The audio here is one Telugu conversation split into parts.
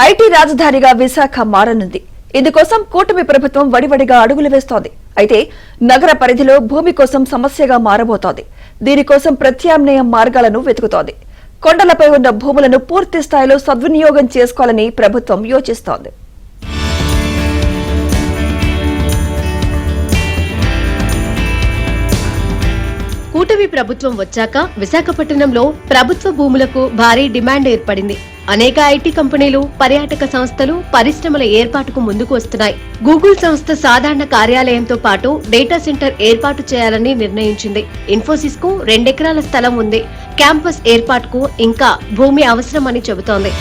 ఐటీ రాజధానిగా విశాఖ మారనుంది. ఇందుకోసం కూటమి ప్రభుత్వం వడివడిగా అడుగులు వేస్తోంది. అయితే నగర పరిధిలో భూమి కోసం సమస్యగా మారబోతోంది. దీనికోసం ప్రత్యామ్నాయ మార్గాలను వెతుకుతోంది. కొండలపై ఉన్న భూములను పూర్తి స్థాయిలో సద్వినియోగం చేసుకోవాలని ప్రభుత్వం యోచిస్తోంది. కూటమి ప్రభుత్వం వచ్చాక విశాఖపట్నంలో ప్రభుత్వ భూములకు భారీ డిమాండ్ ఏర్పడింది. అనేక ఐటీ కంపెనీలు, పర్యాటక సంస్థలు, పరిశ్రమల ఏర్పాటుకు ముందుకు వస్తున్నాయి. గూగుల్ సంస్థ సాధారణ కార్యాలయంతో పాటు డేటా సెంటర్ ఏర్పాటు చేయాలని నిర్ణయించింది. ఇన్ఫోసిస్ కు 2 ఎకరాల స్థలం ఉంది. క్యాంపస్ ఏర్పాటుకు ఇంకా భూమి అవసరమని చెబుతోంది.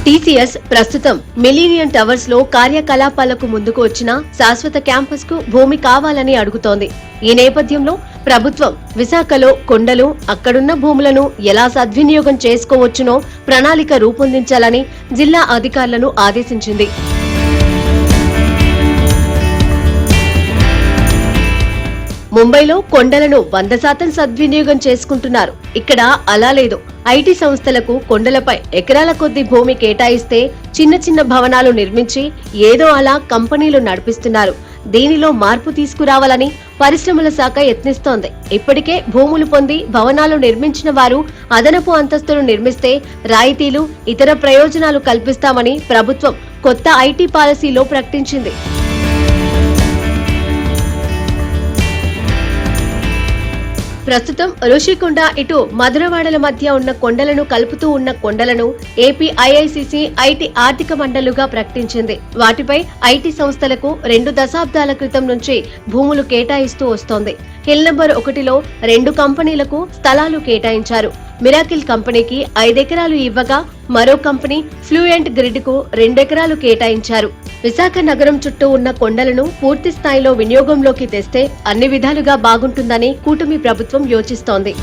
టీసీఎస్ ప్రస్తుతం మిలీనియం టవర్స్ లో కార్యకలాపాలకు ముందుకు వచ్చిన శాశ్వత క్యాంపస్ కు భూమి కావాలని అడుగుతోంది. ఈ నేపథ్యంలో ప్రభుత్వం విశాఖలో కొండలు, అక్కడున్న భూములను ఎలా సద్వినియోగం చేసుకోవచ్చునో ప్రణాళిక రూపొందించాలని జిల్లా అధికారులను ఆదేశించింది. ముంబైలో కొండలను 100% సద్వినియోగం చేసుకుంటున్నారు. ఇక్కడ అలా లేదు. ఐటీ సంస్థలకు కొండలపై ఎకరాల కొద్ది భూమి కేటాయిస్తే చిన్న చిన్న భవనాలు నిర్మించి ఏదో అలా కంపెనీలు నడిపిస్తున్నారు. దీనిలో మార్పు తీసుకురావాలని పరిశ్రమల శాఖ యత్నిస్తోంది. ఇప్పటికే భూములు పొంది భవనాలు నిర్మించిన వారు అదనపు అంతస్తులు నిర్మిస్తే రాయితీలు, ఇతర ప్రయోజనాలు కల్పిస్తామని ప్రభుత్వం కొత్త ఐటీ పాలసీలో ప్రకటించింది. ప్రస్తుతం ఋషికొండ ఇటు మధురవాడల మధ్య ఉన్న కొండలను కలుపుతూ ఉన్న కొండలను ఏపీ ఐఐసిసి ఐటీ ఆర్థిక మండలుగా ప్రకటించింది. వాటిపై ఐటీ సంస్థలకు 2 దశాబ్దాల క్రితం నుంచి భూములు కేటాయిస్తూ వస్తోంది. హిల్ నంబర్ 1లో 2 కంపెనీలకు స్థలాలు కేటాయించారు. మిరాకిల్ కంపెనీకి 5 ఎకరాలు ఇవ్వగా మరో కంపెనీ ఫ్లూయెంట్ గ్రిడ్ కు 2 ఎకరాలు కేటాయించారు. విశాఖ నగరం చుట్టూ ఉన్న కొండలను పూర్తి స్థాయిలో వినియోగంలోకి తెస్తే అన్ని విధాలుగా బాగుంటుందని కూటమి ప్రభుత్వం యోచిస్తోంది.